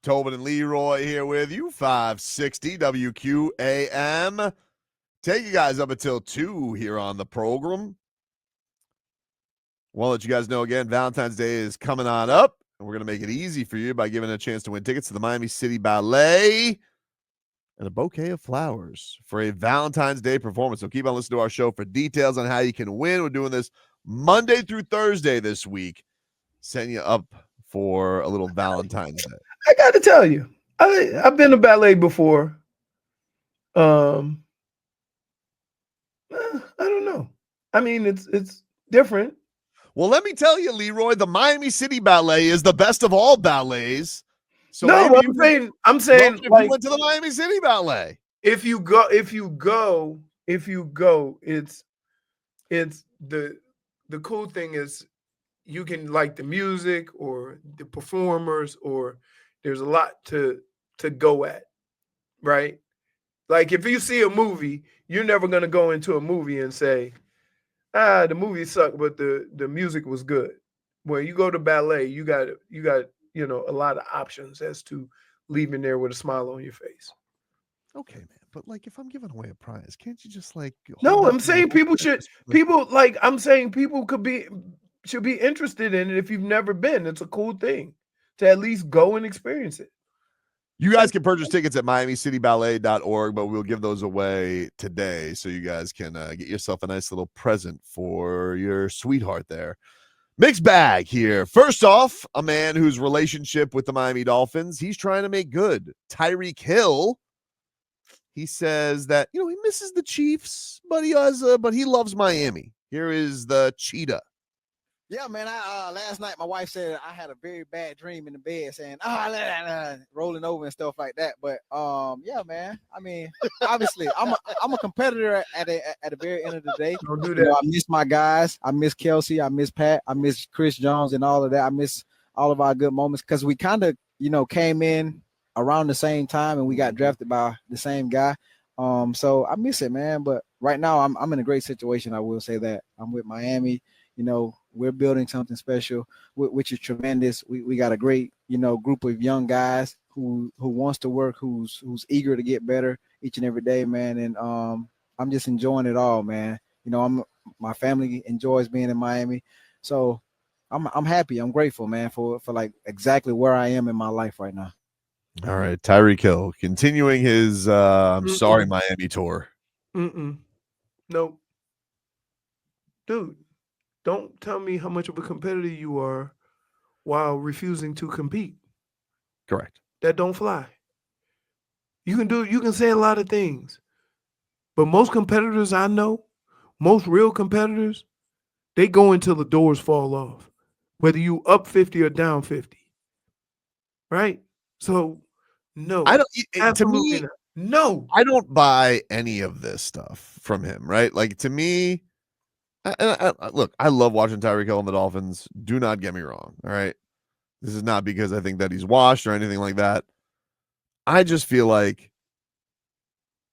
Tobin and Leroy here with you, 560 WQAM. Take you guys up until 2 here on the program. We'll let you guys know again, Valentine's Day is coming on up, and we're going to make it easy for you by giving a chance to win tickets to the Miami City Ballet and a bouquet of flowers for a Valentine's Day performance. So keep on listening to our show for details on how you can win. We're doing this Monday through Thursday this week, setting you up for a little Valentine's Day. I got to tell you, I've been to ballet before. I don't know. I mean, it's different. Well, let me tell you, Leroy, the Miami City Ballet is the best of all ballets. So no, I'm saying if like, you went to the Miami City Ballet. If you go, it's the cool thing is you can like the music or the performers, or there's a lot to go at, right? Like if you see a movie, you're never gonna go into a movie and say, the movie sucked, but the music was good. When you go to ballet, you got a lot of options as to leaving there with a smile on your face. Okay, man, but like if I'm giving away a prize, can't you just like? No, I'm saying people should be interested in it if you've never been. It's a cool thing to at least go and experience it. You guys can purchase tickets at MiamiCityBallet.org, but we'll give those away today so you guys can get yourself a nice little present for your sweetheart there. Mixed bag here. First off, a man whose relationship with the Miami Dolphins, he's trying to make good. Tyreek Hill, he says that, he misses the Chiefs, but he loves Miami. Here is the cheetah. Yeah, man. Last night my wife said I had a very bad dream in the bed, saying rolling over and stuff like that. But yeah, man. I mean, obviously, I'm a competitor at the very end of the day. Don't do that. I miss my guys. I miss Kelsey. I miss Pat. I miss Chris Jones and all of that. I miss all of our good moments because we kind of came in around the same time and we got drafted by the same guy. So I miss it, man. But right now I'm in a great situation. I will say that I'm with Miami. We're building something special, which is tremendous. We got a great, group of young guys who wants to work, who's eager to get better each and every day, man. And I'm just enjoying it all, man. My family enjoys being in Miami, so I'm happy. I'm grateful, man, for like exactly where I am in my life right now. All right, Tyreek Hill continuing his sorry Miami tour. Nope. Dude, don't tell me how much of a competitor you are while refusing to compete. Correct. That don't fly. You can say a lot of things, but most competitors I know, most real competitors, they go until the doors fall off, whether you up 50 or down 50. Right? So no, I don't. absolutely To me, not. No, I don't buy any of this stuff from him. Right? Like to me, look, I love watching Tyreek Hill and the Dolphins. Do not get me wrong. All right, this is not because I think that he's washed or anything like that. I just feel like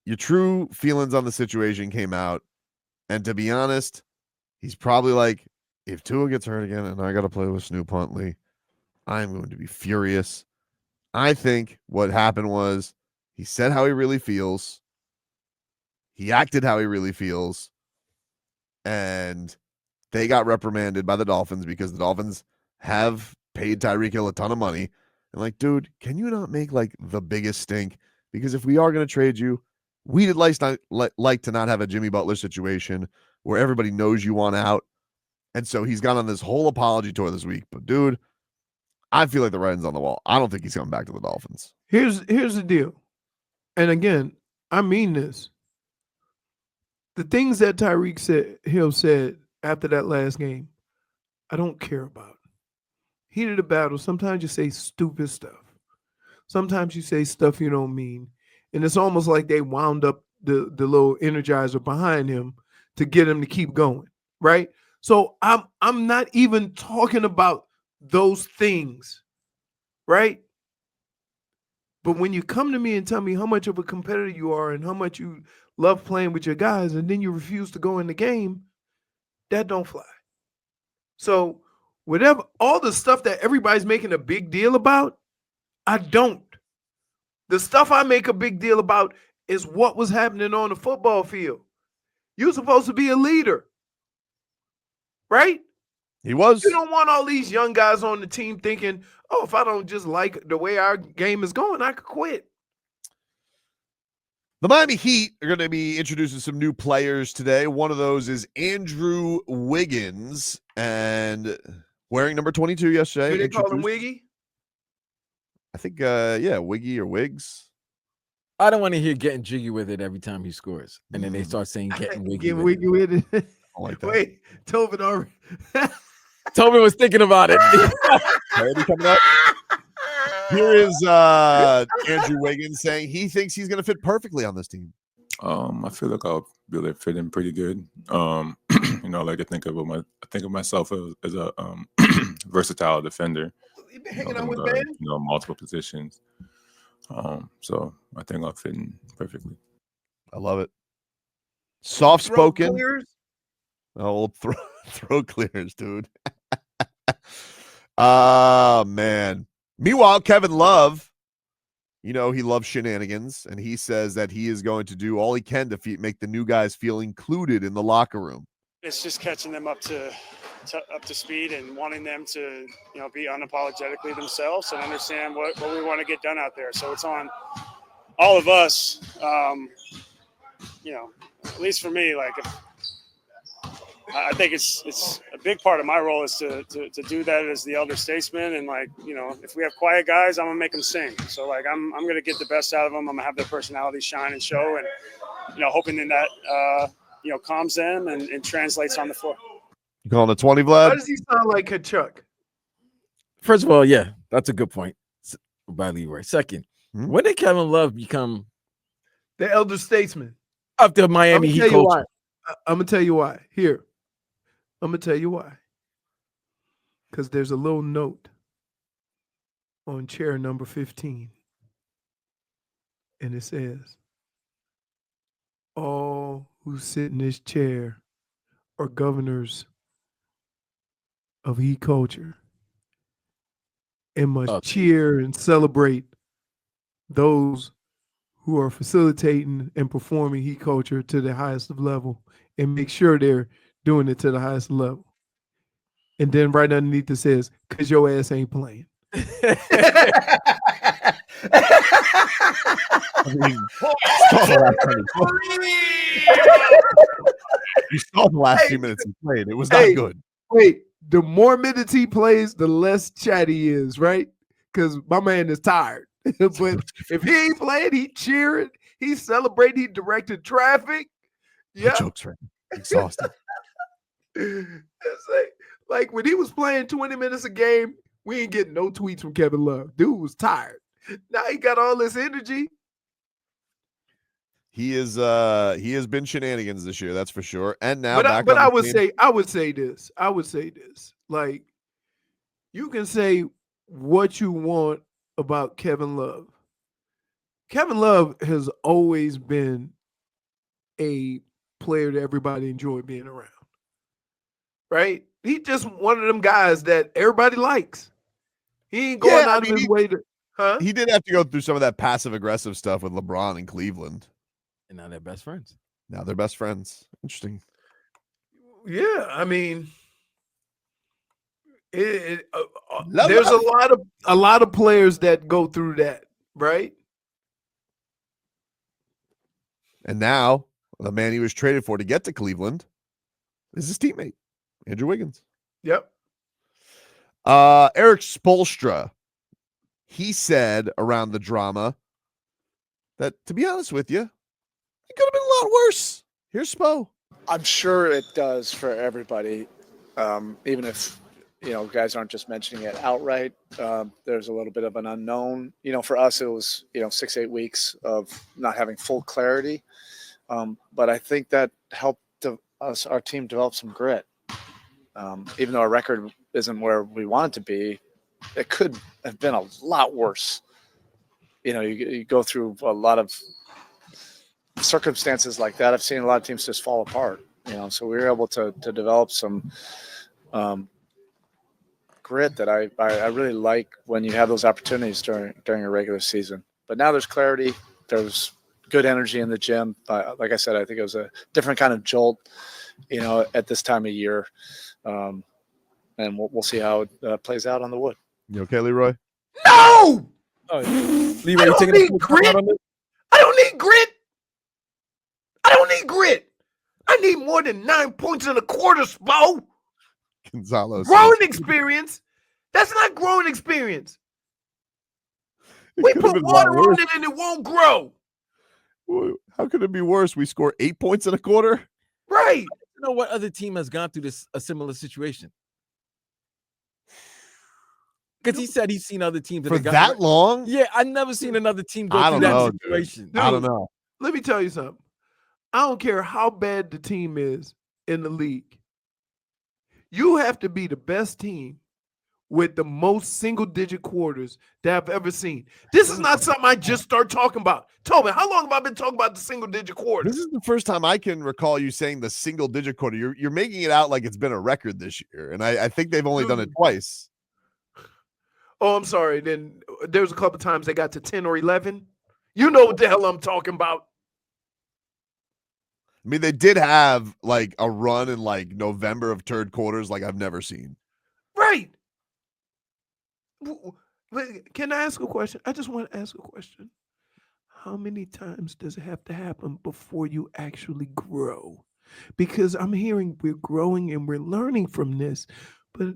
your true feelings on the situation came out, and to be honest, he's probably like, if Tua gets hurt again and I got to play with Snoop Huntley, I'm going to be furious. I think what happened was he said how he really feels. He acted how he really feels. And they got reprimanded by the Dolphins because the Dolphins have paid Tyreek Hill a ton of money. And like, dude, can you not make like the biggest stink? Because if we are going to trade you, we'd like to not have a Jimmy Butler situation where everybody knows you want out. And so he's gone on this whole apology tour this week. But dude, I feel like the writing's on the wall. I don't think he's coming back to the Dolphins. Here's the deal. And again, I mean this. The things that Tyreek Hill said after that last game, I don't care about. Heat of the battle, sometimes you say stupid stuff. Sometimes you say stuff you don't mean. And it's almost like they wound up the little energizer behind him to get him to keep going, right? So I'm not even talking about those things, right? But when you come to me and tell me how much of a competitor you are and how much you love playing with your guys, and then you refuse to go in the game, that don't fly. So whatever, all the stuff that everybody's making a big deal about, I don't. The stuff I make a big deal about is what was happening on the football field. You're supposed to be a leader, right? He was. You don't want all these young guys on the team thinking, oh, if I don't just like the way our game is going, I could quit. The Miami Heat are going to be introducing some new players today. One of those is Andrew Wiggins, and wearing number 22 yesterday. Do they call him Wiggy? I think, yeah, Wiggy or Wiggs. I don't want to hear getting jiggy with it every time he scores, and then they start saying getting wiggy. Get wiggy with it. I like that. Wait, Tobin already. Tobin was thinking about it. Already coming up. Here is Andrew Wiggins saying he thinks he's going to fit perfectly on this team. I feel like I'll be able to fit in pretty good. You know, I like to think of myself as a versatile defender. You've been hanging out with Ben? You know, multiple positions. So I think I'll fit in perfectly. I love it. Soft spoken. Oh, Throw clears, dude. Oh man. Meanwhile, Kevin Love, you know, he loves shenanigans, and he says that he is going to do all he can to make the new guys feel included in the locker room. It's just catching them up to speed and wanting them to, you know, be unapologetically themselves and understand what we want to get done out there. So it's on all of us, you know, at least for me, like, I think it's a big part of my role is to do that as the elder statesman. And, like, you know, if we have quiet guys, I'm going to make them sing. So, like, I'm going to get the best out of them. I'm going to have their personality shine and show, and, you know, hoping that, you know, calms them and translates on the floor. You calling it 20, Vlad? Why does he sound like Kachuk? First of all, yeah, that's a good point by Leroy. Second, when did Kevin Love become the elder statesman of the Miami Heat culture? I'm going to tell you why. Here. I'm going to tell you why. Because there's a little note on chair number 15. And it says, all who sit in this chair are governors of Heat culture and must cheer and celebrate those who are facilitating and performing Heat culture to the highest level and make sure they're doing it to the highest level. And then right underneath it says, because your ass ain't playing. I mean, you saw the last few minutes he played. It was not good. Wait, the more minutes he plays, the less chatty he is, right? Because my man is tired. But if he ain't playing, he cheering, he celebrating, he directed traffic. Yeah, jokes right. Exhausted. It's like when he was playing 20 minutes a game, we ain't getting no tweets from Kevin Love. Dude was tired. Now he got all this energy. He has been shenanigans this year, that's for sure. And now, I would say this. Like, you can say what you want about Kevin Love. Kevin Love has always been a player that everybody enjoyed being around. Right? He's just one of them guys that everybody likes. He ain't going out of his way to, huh? He did have to go through some of that passive-aggressive stuff with LeBron in Cleveland. And now they're best friends. Interesting. Yeah, I mean, there's a lot of players that go through that, right? And now the man he was traded for to get to Cleveland is his teammate, Andrew Wiggins. Yep. Eric Spoelstra, he said around the drama that, to be honest with you, it could have been a lot worse. Here's Spo. I'm sure it does for everybody, even if, you know, guys aren't just mentioning it outright. There's a little bit of an unknown. You know, for us, it was, 6-8 weeks of not having full clarity. But I think that helped our team develop some grit. Even though our record isn't where we want it to be, it could have been a lot worse. You know, you go through a lot of circumstances like that. I've seen a lot of teams just fall apart, so we were able to develop some grit that I really like when you have those opportunities during a regular season. But now there's clarity. There's good energy in the gym. Like I said, I think it was a different kind of jolt, at this time of year. And we'll see how it plays out on the wood. You okay, Leroy? No! Leroy, I don't need grit. I don't need grit. I don't need grit. I need more than 9 points in a quarter, Spo. Gonzalo. Growing experience. That's not growing experience. We put water on it and it won't grow. How could it be worse? We score 8 points in a quarter? Right. You know what other team has gone through a similar situation? Because he said he's seen other teams for that long. Yeah, I've never seen another team go through that situation. Dude, I don't know. Let me tell you something. I don't care how bad the team is in the league. You have to be the best team with the most single-digit quarters that I've ever seen. This is not something I just start talking about. Tobin, how long have I been talking about the single-digit quarters? This is the first time I can recall you saying the single-digit quarter. You're making it out like it's been a record this year, and I think they've only done it twice. Oh, I'm sorry. Then there was a couple times they got to 10 or 11. You know what the hell I'm talking about. I mean, they did have like a run in like November of third quarters like I've never seen. Right. Can I ask a question? I just want to ask a question. How many times does it have to happen before you actually grow? Because I'm hearing we're growing and we're learning from this, but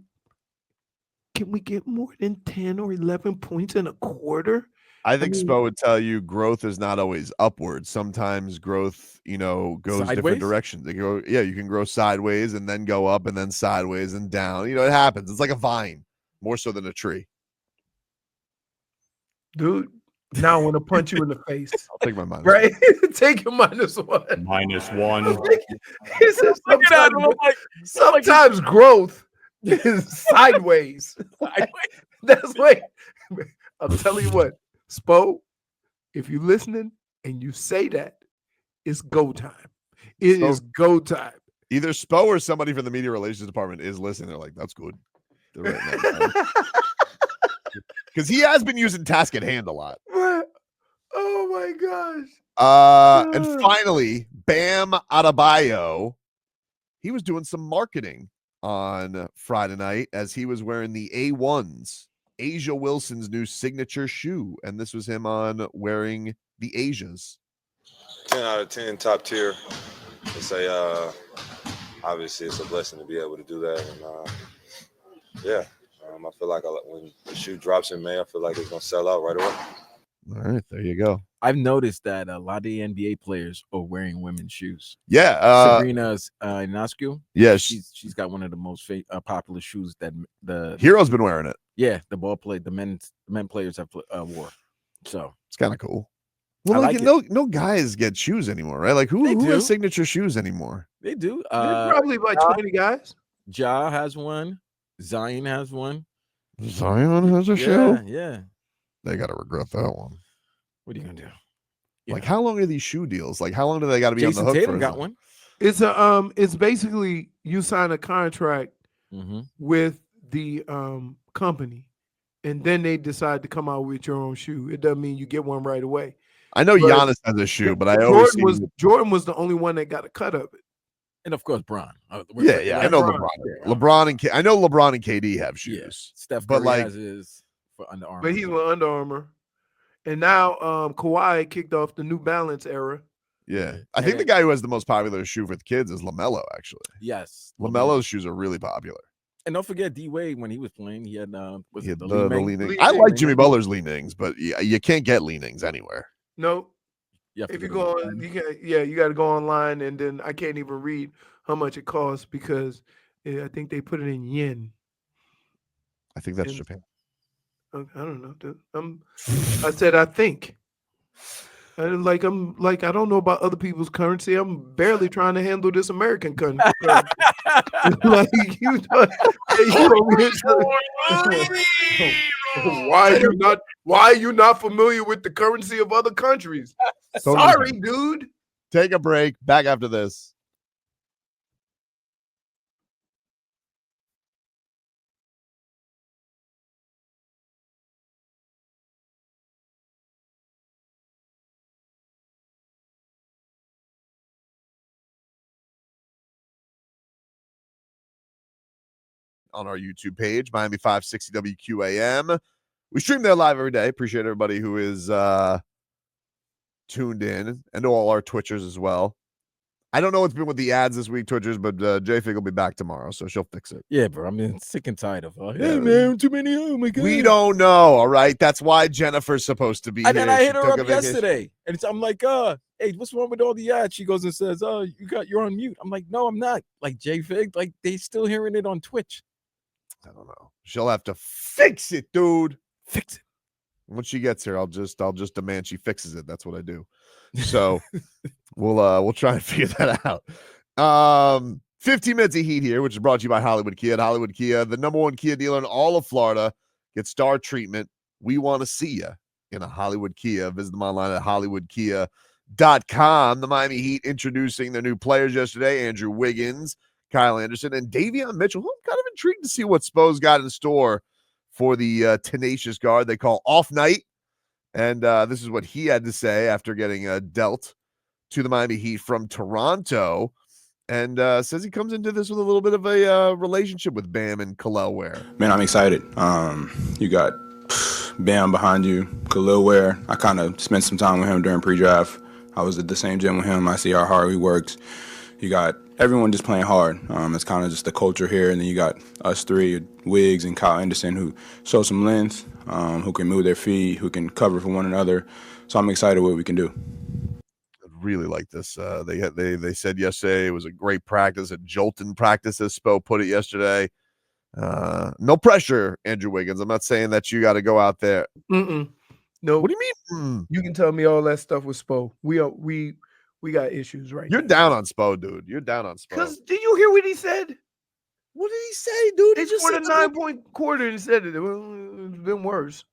can we get more than 10 or 11 points in a quarter? I think Spo would tell you growth is not always upward. Sometimes growth, goes sideways? Different directions. You can grow sideways and then go up and then sideways and down. It happens. It's like a vine, more so than a tree. Dude, now I want to punch you in the face. I'll take my minus. Right? Take your -1. -1. He said sometimes growth is sideways. That's why I'll tell you what, Spo, if you're listening and you say that, it's go time. It is go time. Either Spo or somebody from the media relations department is listening. They're like, that's good. Because he has been using task at hand a lot. Oh my gosh. And finally, Bam Adebayo. He was doing some marketing on Friday night as he was wearing the A1s, Asia Wilson's new signature shoe. And this was him on wearing the Asias. 10 out of 10, top tier. Obviously it's a blessing to be able to do that. And I feel like when the shoe drops in May, I feel like it's going to sell out right away. All right, there you go. I've noticed that a lot of the NBA players are wearing women's shoes. Yeah, Sabrina's Ionescu. Yeah, she's got one of the most popular shoes that the Hero's been wearing it. Yeah, the men players have wore. So it's kind of cool. Well, no guys get shoes anymore, right? Like who has signature shoes anymore? They do. There's probably like 20 guys. Ja has one. Zion has one. Zion has a shoe. Yeah. They got to regret that one. What are you gonna do? Like, how long are these shoe deals? Like, how long do they got to be Jason on the hook Tatum for? Got one. It's basically you sign a contract with the company, and then they decide to come out with your own shoe. It doesn't mean you get one right away. I know Giannis has a shoe, but Jordan was the only one that got a cut of it. And of course, Bron. I know LeBron and LeBron and KD have shoes. Yeah. Steph Curry has his for Under Armour. But he's with Under Armour. And now Kawhi kicked off the New Balance era. Yeah. I think the guy who has the most popular shoe with kids is LaMelo, actually. Yes. LaMelo's shoes are really popular. And don't forget D-Wade, when he was playing, he had the leaning. I like Jimmy Butler's leanings, but you can't get leanings anywhere. No. If you go on, you got to go online, and then I can't even read how much it costs because I think they put it in yen. I think that's Japan. I don't know. I said I think. I'm like I don't know about other people's currency. I'm barely trying to handle this American currency. Like why are you not familiar with the currency of other countries? Sorry, dude. Take a break. Back after this. on our YouTube page, Miami 560 WQAM. We stream there live every day. Appreciate everybody who is tuned in, and to all our Twitchers as well. I don't know what's been with the ads this week, Twitchers, but J-Fig will be back tomorrow, so she'll fix it. Yeah, bro. I'm sick and tired of Yeah. man, too many. Oh my god. We don't know, all right? That's why Jennifer's supposed to be And here. then I She hit her took up a vacation. yesterday, and I'm like, hey, what's wrong with all the ads? She goes and says, you're on mute. I'm like, no, I'm not. Like J-Fig, like they still hearing it on Twitch. I don't know. She'll have to fix it, dude. Fix it. Once she gets here, I'll just demand she fixes it. That's what I do. So we'll try and figure that out. 15 minutes of heat here, which is brought to you by Hollywood Kia. At Hollywood Kia, the #1 Kia dealer in all of Florida. Get star treatment. We want to see you in a Hollywood Kia. Visit them online at hollywoodkia.com. The Miami Heat introducing their new players yesterday, Andrew Wiggins, Kyle Anderson, and Davion Mitchell. I'm kind of intrigued to see what Spo's got in store for the tenacious guard they call Off Night. And this is what he had to say after getting dealt to the Miami Heat from Toronto. And says he comes into this with a little bit of a relationship with Bam and Khalil Ware. Man, I'm excited. You got Bam behind you, Khalil Ware. I kind of spent some time with him during pre-draft. I was at the same gym with him. I see how hard he works. You got everyone just playing hard. It's kind of just the culture here. And then you got us three, Wiggs and Kyle Anderson, who show some length, who can move their feet, who can cover for one another. So I'm excited what we can do. Really like this. They said yesterday it was a great practice, a jolting practice, as Spo put it yesterday. No pressure, Andrew Wiggins. I'm not saying that you got to go out there. No. What do you mean? You can tell me all that stuff with Spo. We got issues right You're now. down on Spo, dude. You're down on Spo. Because did you hear what he said? What did he say, dude? They He just scored a said 9-point quarter and said it's been worse.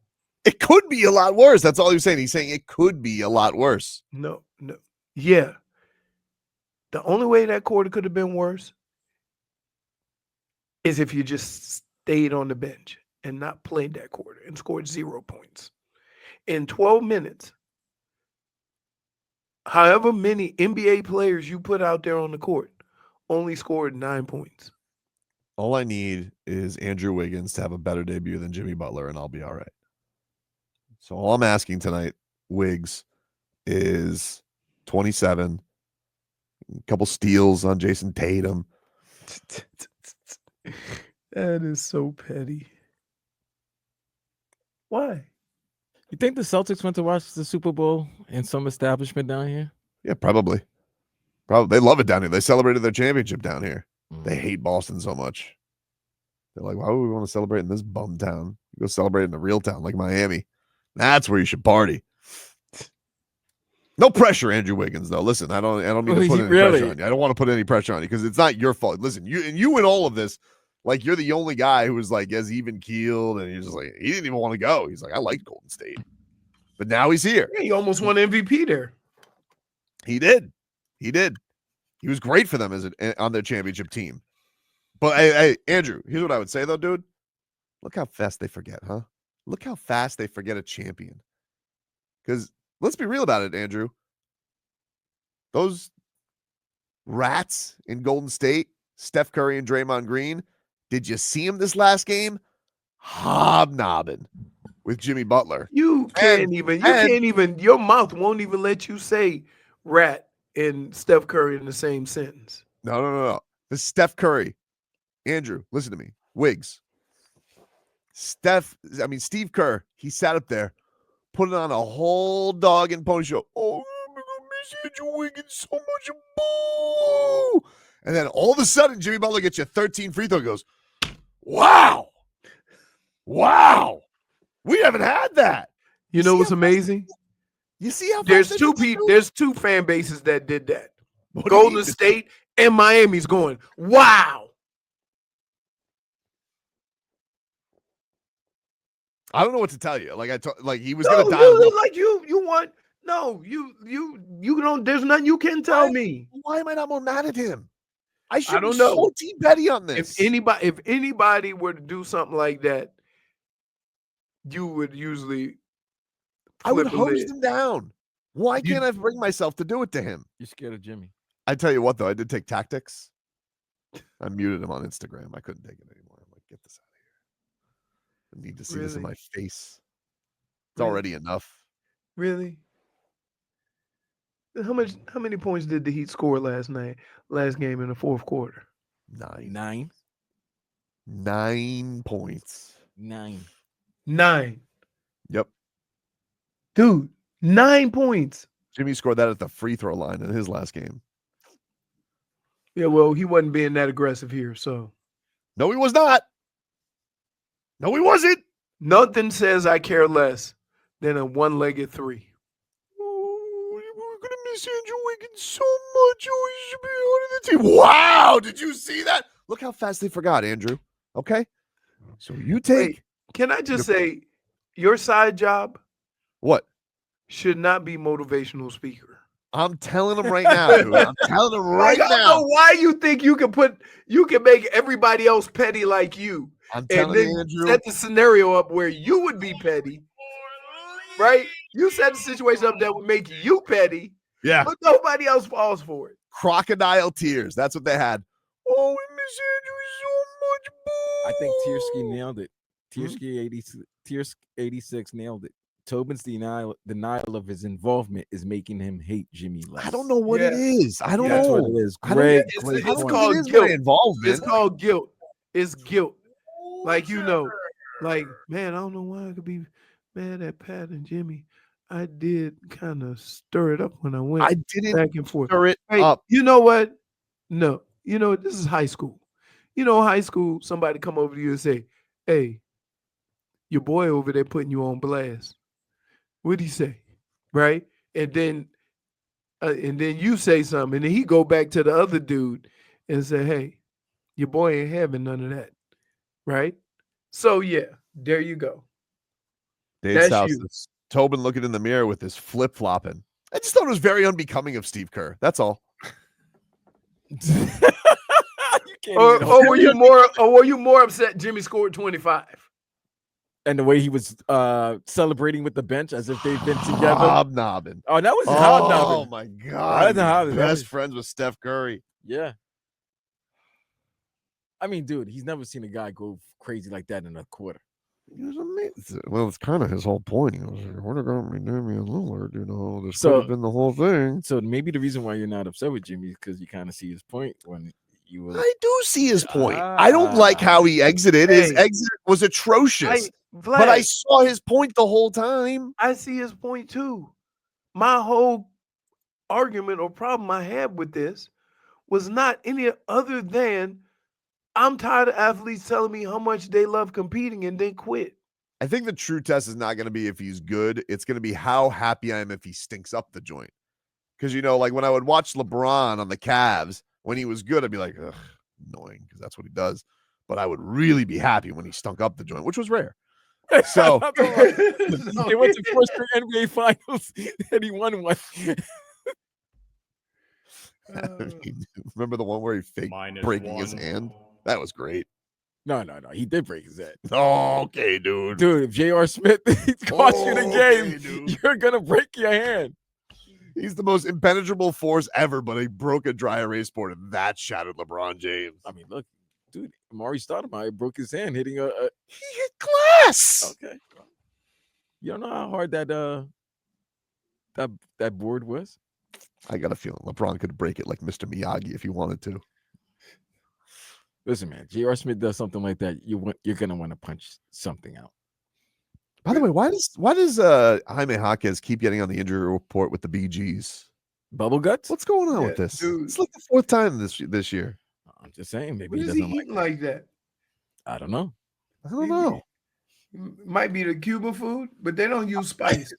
it could be a lot worse. That's all he was saying. He's saying it could be a lot worse. No. Yeah. The only way that quarter could have been worse is if you just stayed on the bench and not played that quarter and scored 0 points. In 12 minutes, however many NBA players you put out there on the court only scored 9 points. All I need is Andrew Wiggins to have a better debut than Jimmy Butler, and I'll be all right. So all I'm asking tonight, Wiggs, is 27, a couple steals on Jason Tatum. That is so petty. Why? You think the Celtics went to watch the Super Bowl in some establishment down here? Yeah, probably. They love it down here. They celebrated their championship down here. They hate Boston so much. They're like, why would we want to celebrate in this bum town? Go celebrate in the real town like Miami. That's where you should party. No pressure, Andrew Wiggins, though. Listen, I don't mean to put any pressure on you. I don't want to put any pressure on you because it's not your fault. Listen, you in all of this, like you're the only guy who was like as even keeled, and he's just like he didn't even want to go. He's like, I like Golden State, but now he's here. Yeah, he almost won MVP there. He did. He was great for them on their championship team. But hey, Andrew, here's what I would say though, dude. Look how fast they forget, huh? Look how fast they forget a champion. Because let's be real about it, Andrew. Those rats in Golden State, Steph Curry and Draymond Green, did you see him this last game? Hobnobbing with Jimmy Butler. You can't even, your mouth won't even let you say rat and Steph Curry in the same sentence. No. This is Steph Curry. Andrew, listen to me. Wiggs. Steve Kerr, he sat up there, putting on a whole dog and pony show. Oh, I'm going to miss Andrew Wiggins so much. Boo! And then all of a sudden, Jimmy Butler gets you 13 free throws. Goes, wow. We haven't had that. You know what's amazing? You see how there's two fan bases that did that. Golden State and Miami's going, wow. I don't know what to tell you. Like he was gonna die. You don't. There's nothing you can tell me. Why am I not more mad at him? I should don't be know. so T-Betty on this. If anybody were to do something like that, you would usually. I would hose him down. Why can't I bring myself to do it to him? You're scared of Jimmy. I tell you what, though, I did take tactics. I muted him on Instagram. I couldn't take it anymore. I'm like, get this out of here. I need to see this in Really? my face. It's Really? already enough. Really? How many points did the Heat score last game in the fourth quarter? 9. 9. 9 points. 9. 9. Yep. Dude, 9 points. Jimmy scored that at the free throw line in his last game. Yeah, well, he wasn't being that aggressive here, so. No, he was not. No, he wasn't. Nothing says I care less than a one-legged 3. Oh, we're gonna miss Andrew Wiggins so much. Oh, he should be out of the team. Wow, did you see that? Look how fast they forgot, Andrew. Okay, so you take. Wait, can I just say, your side job What? should not be motivational speaker. I'm telling him right now, dude. I'm telling him right I don't now. know why you think you can make everybody else petty like you, I'm and telling then you, Andrew. set the scenario up where you would be petty, right? You set the situation up that would make you petty, Yeah. but nobody else falls for it. Crocodile tears. That's what they had. Oh, we miss Andrew so much. Boo. I think Tiersky nailed it. Tiersky 86 nailed it. Tobin's denial of his involvement is making him hate Jimmy less. I don't know what it is. I don't That's know. what it is. I don't Great, get- great it's point. called It is guilt. my involvement. It's called guilt. It's guilt. Like, like, man, I don't know why I could be mad at Pat and Jimmy. I did kind of stir it up when I went I didn't back and forth. stir it Hey, up. you know what? No. You know, this is high school. High school, somebody come over to you and say, hey, your boy over there putting you on blast. What'd he say? Right? And then you say something, and then he go back to the other dude and say, hey, your boy ain't having none of that. Right? So yeah, there you go. Dave That's South you. says, Tobin looking in the mirror with his flip flopping. I just thought it was very unbecoming of Steve Kerr. That's all. Or were you more upset Jimmy scored 25? And the way he was celebrating with the bench as if they've been together. Hobnobbing. Oh, that was Oh hobnobbing. my God. That was hobnobbing. Best friends with Steph Curry. Yeah. I mean, dude, he's never seen a guy go crazy like that in a quarter. He was amazing. Well, it's kind of his whole point. He was like, we're not going to be Damian Lillard, This So- could have been the whole thing. So maybe the reason why you're not upset with Jimmy is because you kind of see his point when you were. I do see his point. I don't like how he exited. His Hey. exit was atrocious. But I saw his point the whole time. I see his point too. My whole argument or problem I had with this was not any other than I'm tired of athletes telling me how much they love competing and then quit. I think the true test is not going to be if he's good. It's going to be how happy I am if he stinks up the joint. Because, like when I would watch LeBron on the Cavs, when he was good, I'd be like, ugh, annoying, because that's what he does. But I would really be happy when he stunk up the joint, which was rare. So They went to first NBA Finals and he won one. I mean, remember the one where he faked breaking his hand? That was great. No. He did break his head. Oh, okay, dude. Dude, if J.R. Smith cost you the Okay, game, dude. you're going to break your hand. He's the most impenetrable force ever, but he broke a dry erase board, and that shattered LeBron James. I mean, look, dude, Amari Stoudemire broke his hand hitting a He hit glass. Okay. You don't know how hard that board was? I got a feeling LeBron could break it like Mr. Miyagi if he wanted to. Listen, man, J.R. Smith does something like that, you're gonna want to punch something out. By the way, why does Jaime Jaquez keep getting on the injury report with the BGs? Bubble guts? What's going on Yeah, with this? dude. It's like the fourth time this year. I'm just saying, maybe What he is he doesn't like. eating like that? I don't know. I don't know. Might be the Cuban food, but they don't use spice.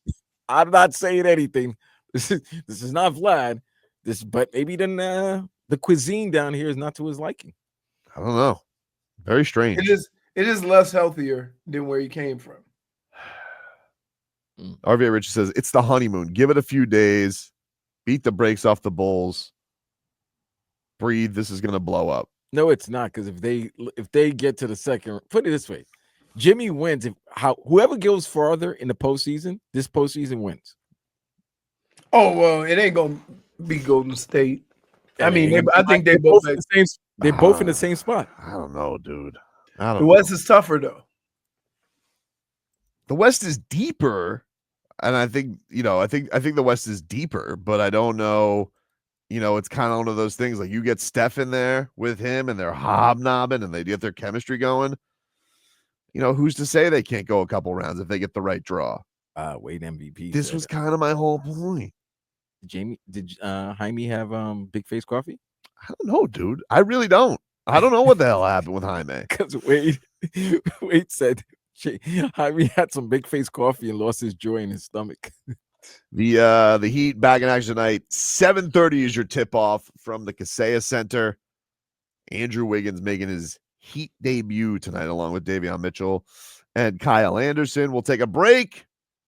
I'm not saying anything. This is not Vlad. But maybe then the cuisine down here is not to his liking. I don't know. Very strange. It is less healthier than where he came from. RVA Richard says it's the honeymoon. Give it a few days. Beat the brakes off the Bulls. Breathe. This is gonna blow up. No, it's not, because if they get to the second, put it this way, Jimmy wins. Whoever goes farther in the postseason, this postseason wins. Oh well, it ain't gonna be Golden State. I And mean, they- I think they both. in the same. They're both in the same spot. I don't know, dude. I don't The know. West is tougher though. The West is deeper, and I think I think the West is deeper, but I don't know. It's kind of one of those things like you get Steph in there with him, and they're hobnobbing, and they get their chemistry going. Who's to say they can't go a couple rounds if they get the right draw? Wade MVP. This said, was kind of my whole point. Did Jaime have big face coffee? I don't know, dude. I really don't. I don't know what the hell happened with Jaime. Because Wade said Jaime had some big face coffee and lost his joy in his stomach. The Heat back in action tonight. 7:30 is your tip off from the Kaseya Center. Andrew Wiggins making his Heat debut tonight, along with Davion Mitchell and Kyle Anderson. We'll take a break.